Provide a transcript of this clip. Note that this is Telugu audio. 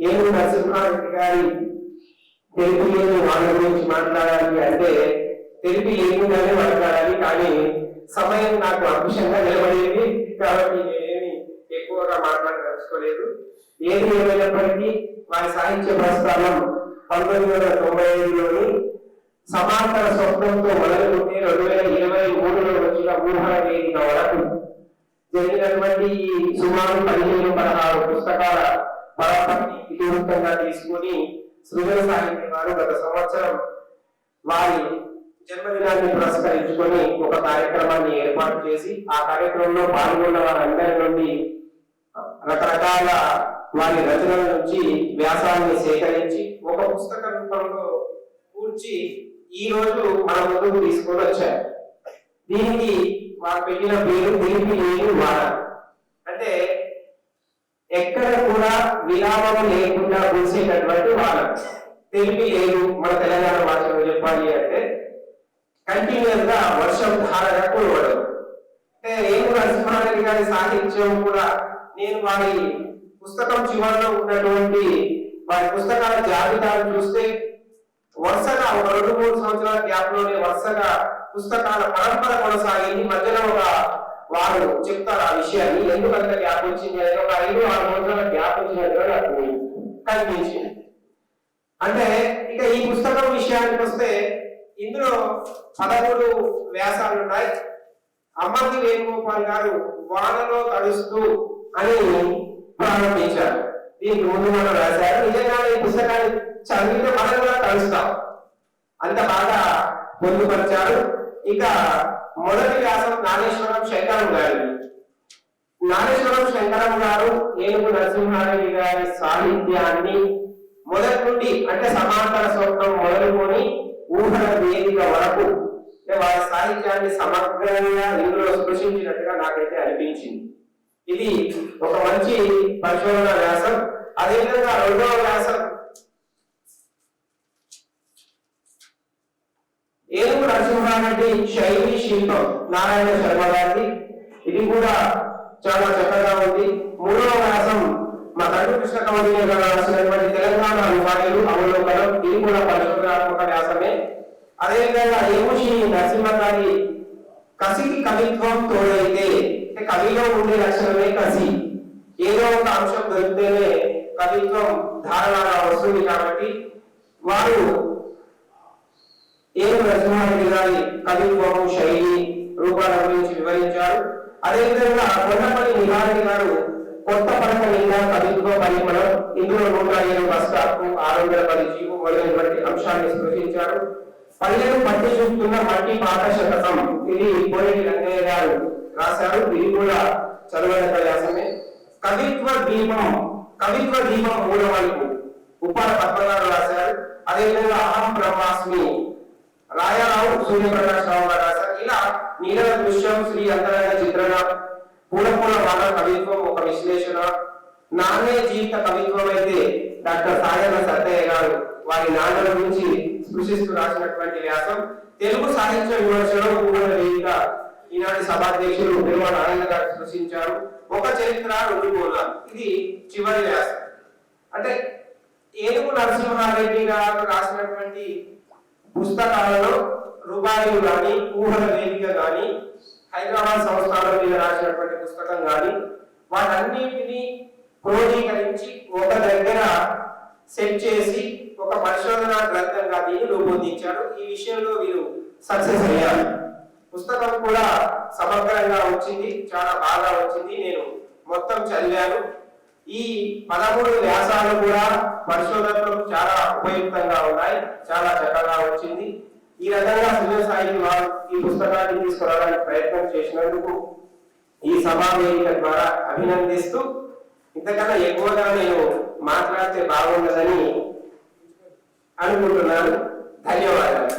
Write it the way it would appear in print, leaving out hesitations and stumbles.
ఏమి నరసింహారెడ్డి గారి తెలుగు లేని వాళ్ళ గురించి మాట్లాడాలి అంటే తెలుగు లేకుండానే మాట్లాడాలి, కానీ సమయం నాకు అంశంగా నిలబడేది కాబట్టి నేనేమి ఎక్కువగా మాట్లాడదలుచుకోలేదు. ఏది ఏమైనప్పటికీ వారి సాహిత్య ప్రస్థానం 1995లోని సమాంతర స్వప్నంతో మొదలుకుంటే 2023లో వచ్చిన ఊహల వేదిక వరకు జరిగినటువంటి ఈ సుమారు 15-16 పుస్తకాల పరంపరని ఇతివృత్తంగా తీసుకుని సృజన సాహిత్య వారు గత సంవత్సరం వారి జన్మదినాన్ని పురస్కరించుకొని ఒక కార్యక్రమాన్ని ఏర్పాటు చేసి ఆ కార్యక్రమంలో పాల్గొన్న వారందరి నుండి రకరకాల వారి రచనల నుంచి వ్యాసాన్ని సేకరించి ఒక పుస్తక రూపంలో కూర్చి ఈ రోజు మన ముందుకు తీసుకొని వచ్చారు. దీనికి వారు పెట్టిన పేరు తెలిపి లేని వాడ. అంటే ఎక్కడ కూడా విరామం లేకుండా కూర్చేటటువంటి వాడ. తెలిపి లేదు మన తెలంగాణ భాషలో చెప్పాలి అంటే కంటిన్యూస్ గా వర్షం ధారగా కూడవడం. అంటే ఏము నరసింహారెడ్డి గారి సాహిత్యం కూడా నేను వారి పుస్తకం చివరిలో ఉన్నటువంటి వారి పుస్తకాల జాబితాను చూస్తే వరుసగా ఒక 2-3 సంవత్సరాల గ్యాప్ లోనే వరుసగా పుస్తకాల పరంపర కొనసాగింది. మధ్యలో ఒక వారు చెప్తారు ఆ విషయాన్ని, ఎందుకంత గ్యాప్ వచ్చింది అనేది ఒక 5-6 సంవత్సరాల గ్యాప్ వచ్చినట్టుగా నాకు కనిపించింది. అంటే ఇక ఈ పుస్తకం విషయానికి వస్తే ఇందులో 13 వ్యాసాలు ఉన్నాయి. అమ్మకి వేణుగోపాల్ గారు వానలో తడుస్తూ అని ప్రారంభించారు. దీనికి ముందు మనం రాశారు. నిజంగానే ఈ పుస్తకాన్ని చదివితే మనం కూడా తడుస్తాం, అంత బాగా పొందుపరిచారు. ఇక మొదటి వ్యాసం నాగేశ్వరం శంకరం గారి. నాగేశ్వరం శంకరం గారు ఏనుగు నరసింహారెడ్డి గారి సాహిత్యాన్ని మొదటి నుండి అంటే సమాంతర స్వప్నం మొదలుకొని ఊహల వేదిక వరకు వారి సాహిత్యాన్ని సమగ్రంగా ఇందులో స్పృశించినట్టుగా నాకైతే అనిపించింది. ఇది ఒక మంచి పరిశోధన వ్యాసం. అదేవిధంగా రెండవ వ్యాసం ఏనుగు నరసింహారెడ్డి శైలి శిల్పం నారాయణ శర్మ గారి. ఇది కూడా చాలా చక్కగా ఉంది. మూడవ వ్యాసం మా తండ్రి కృష్ణ కౌండిన్య గారు రాసినటువంటి తెలంగాణ అనువాదాలు అవలోకనం. ఇది కూడా పరిశోధనాత్మక వ్యాసమే. అదేవిధంగా ఏముషి నరసింహ గారి కసికి కవిత్వం తోడైతే, కవిలో ఉండే లక్షణమే కసి. ఏదో ఒక అంశం దొరికితేనే కవిత్వం ధారణగా వస్తుంది. కాబట్టి వారు ఏనుగు నరసింహారెడ్డి గారి కవిత్వము శైలి రూపాల గురించి వివరించారు. అదేవిధంగా కొండపల్లి నిహారెడ్డి గారు కొత్త పడక నిండా కవిత్వ పరిమళం, ఇందులో 107 బస్టాపు 610 జీవు మొదలైనటువంటి అంశాన్ని స్పృశించారు. పల్లెలు పట్టి చూపుతున్న మట్టి పాత శతకం, ఇది కోనేటి రంగయ్య గారు రాశారు. ఇది కూడా చదవదగ్గ వ్యాసమే. కవిత్వ దీపం మూలవైపు ఉప్పాల పద్మగారు రాశారు. అదేవిధంగా అహం బ్రహ్మాస్మి రాయారావు సూర్యప్రకాశ్ రావు గారు రాశారు. ఇలా నీల దృశ్యం, శ్రీ అంతరంగ చిత్రణ, పూలపూల బాల కవిత్వం ఒక విశ్లేషణ, నాణ్య జీవిత కవిత్వం అయితే డాక్టర్ సాయన సత్తయ్య గారు వారి నాన్నల గురించి స్పృశిస్తూ రాసినటువంటి వ్యాసం. తెలుగు సాహిత్య విమర్శలో ఊహల వేదిక ఈనాటి సభాధ్యక్షులు నిర్మల ఆనంద గారు స్పృశించారు. ఒక చరిత్ర 2 మూలాలు, ఇది చివరి వ్యాసం. అంటే ఏనుగు నరసింహారెడ్డి గారు రాసినటువంటి పుస్తకాలలో రుబాయిలు కానీ, ఊహల వేదిక కానీ, హైదరాబాద్ సంస్థానం మీద రాసినటువంటి పుస్తకం కానీ, వాటన్నింటినీ క్రోడీకరించి ఒక దగ్గర సెట్ చేసి ఒక పరిశోధన గ్రంథంగా దీన్ని రూపొందించారు. ఈ విషయంలో వీరు సక్సెస్ అయ్యారు. పుస్తకం కూడా సమగ్రంగా వచ్చింది, చాలా బాగా వచ్చింది. నేను మొత్తం చదివాను. ఈ 13 వ్యాసాలు కూడా పరిశోధనలో చాలా ఉపయుక్తంగా ఉన్నాయి, చాలా చక్కగా వచ్చింది. ఈ రకంగా సృజన సాహిత్య వారు ఈ పుస్తకాన్ని తీసుకురావడానికి ప్రయత్నం చేసినందుకు ఈ సభా వేదిక ద్వారా అభినందిస్తూ, ఇంతకన్నా ఎక్కువగా నేను మాట్లాడితే బాగుండదని అనుకుంటున్నాను. ధన్యవాదాలు.